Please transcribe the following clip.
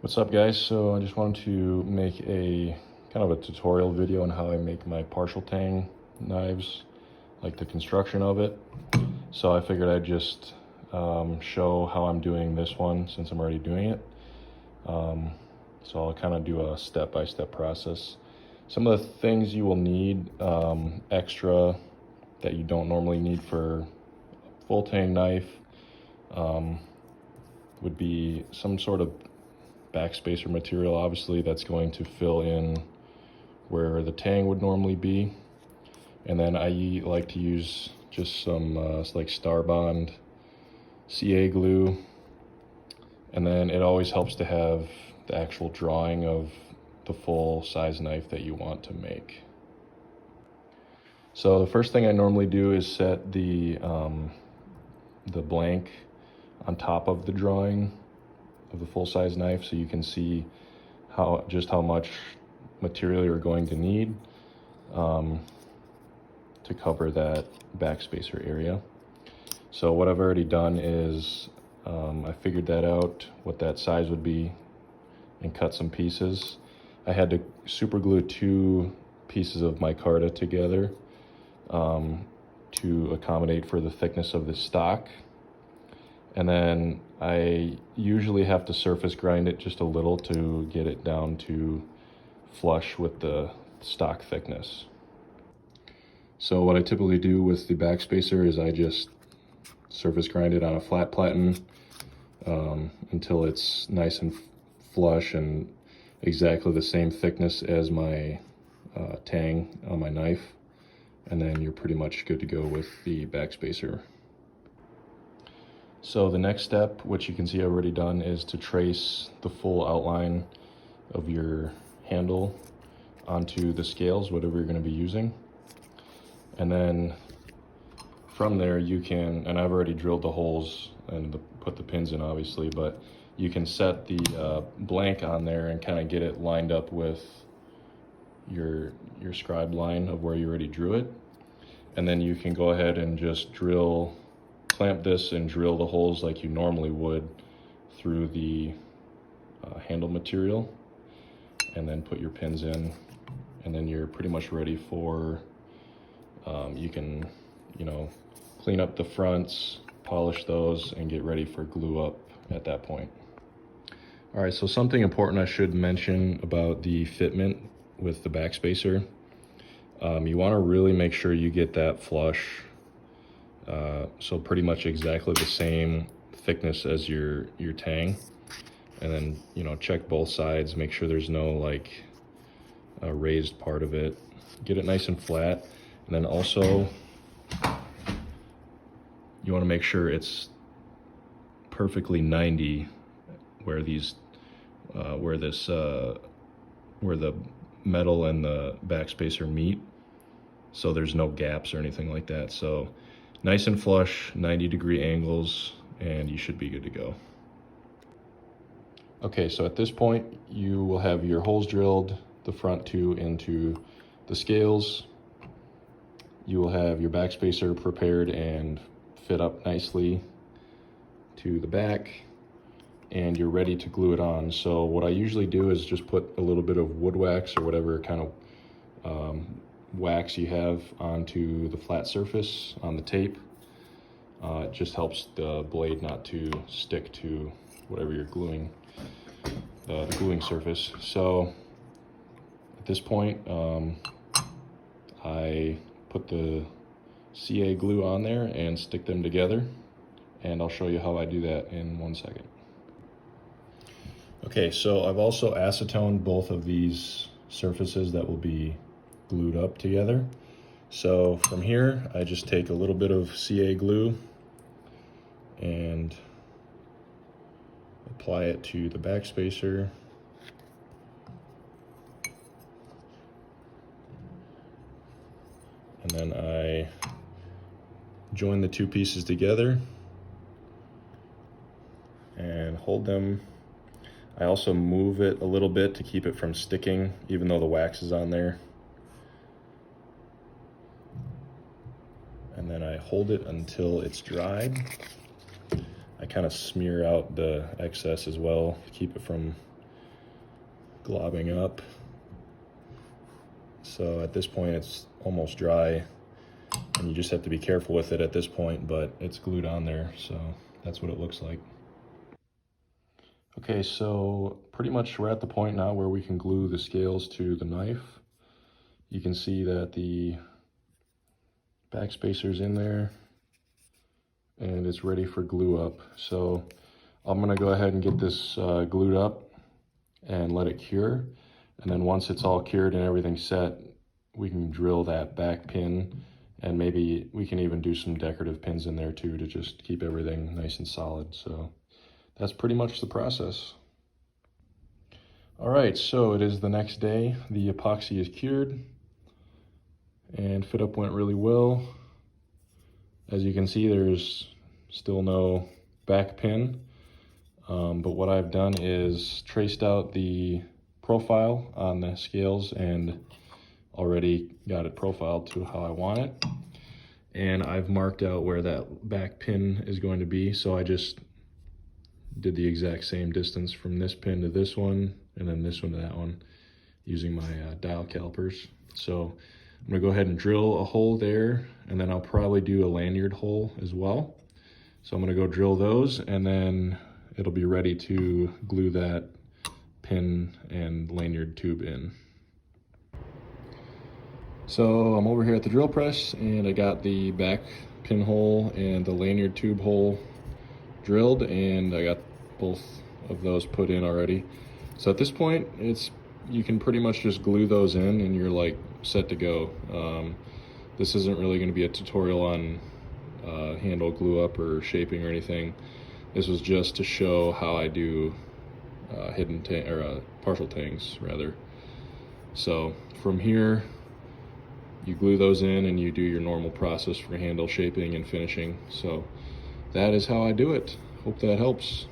What's up, guys? So I just wanted to make a kind of a tutorial video on how I make my partial-tang knives, like the construction of it. So I figured I'd just show how I'm doing this one since I'm already doing it. So I'll kind of do a step-by-step process. Some of the things you will need extra that you don't normally need for a full tang knife would be some sort of backspacer material, obviously, that's going to fill in where the tang would normally be. And then I like to use just some like Starbond CA glue. And then it always helps to have the actual drawing of the full size knife that you want to make. So the first thing I normally do is set the blank on top of the drawing of the full-size knife, so you can see just how much material you're going to need to cover that backspacer area. So what I've already done is I figured that out, what that size would be, and cut some pieces. I had to super glue 2 pieces of micarta together to accommodate for the thickness of the stock. And then I usually have to surface grind it just a little to get it down to flush with the stock thickness. So what I typically do with the backspacer is I just surface grind it on a flat platen until it's nice and flush and exactly the same thickness as my tang on my knife. And then you're pretty much good to go with the backspacer. So the next step, which you can see I've already done, is to trace the full outline of your handle onto the scales, whatever you're going to be using. And then from there you can, and I've already drilled the holes and put the pins in obviously, but you can set the blank on there and kind of get it lined up with your scribe line of where you already drew it. And then you can go ahead and just clamp this and drill the holes like you normally would through the handle material, and then put your pins in, and then you're pretty much ready for, you can, clean up the fronts, polish those, and get ready for glue up at that point. All right, so something important I should mention about the fitment with the backspacer. You want to really make sure you get that flush. So pretty much exactly the same thickness as your tang, and then check both sides, make sure there's no like a raised part of it, get it nice and flat. And then also you want to make sure it's perfectly 90 where these where the metal and the backspacer meet, so there's no gaps or anything like that. So nice and flush, 90-degree angles, and you should be good to go. Okay, so at this point, you will have your holes drilled, the front 2 into the scales. You will have your backspacer prepared and fit up nicely to the back, and you're ready to glue it on. So what I usually do is just put a little bit of wood wax or whatever kind of wax you have onto the flat surface on the tape. It just helps the blade not to stick to whatever you're gluing, the gluing surface. So at this point, I put the CA glue on there and stick them together, and I'll show you how I do that in 1 second. Okay, so I've also acetoned both of these surfaces that will be glued up together. So from here, I just take a little bit of CA glue and apply it to the backspacer. And then I join the 2 pieces together and hold them. I also move it a little bit to keep it from sticking, even though the wax is on there. And then I hold it until it's dried. I kind of smear out the excess as well to keep it from globbing up. So at this point it's almost dry, and you just have to be careful with it at this point, but it's glued on there, so that's what it looks like. Okay, so pretty much we're at the point now where we can glue the scales to the knife. You can see that the Backspacer's in there and it's ready for glue up. So I'm gonna go ahead and get this glued up and let it cure. And then once it's all cured and everything's set, we can drill that back pin, and maybe we can even do some decorative pins in there too to just keep everything nice and solid. So that's pretty much the process. All right, so it is the next day. The epoxy is cured and fit up went really well. As you can see, there's still no back pin, but what I've done is traced out the profile on the scales and already got it profiled to how I want it. And I've marked out where that back pin is going to be, so I just did the exact same distance from this pin to this one, and then this one to that one, using my dial calipers. So I'm gonna go ahead and drill a hole there, and then I'll probably do a lanyard hole as well. So I'm gonna go drill those, and then it'll be ready to glue that pin and lanyard tube in. So I'm over here at the drill press, and I got the back pin hole and the lanyard tube hole drilled, and I got both of those put in already. So at this point, you can pretty much just glue those in and you're like set to go. This isn't really going to be a tutorial on handle glue up or shaping or anything. This was just to show how I do partial tangs rather. So from here, you glue those in and you do your normal process for handle shaping and finishing. So that is how I do it. Hope that helps.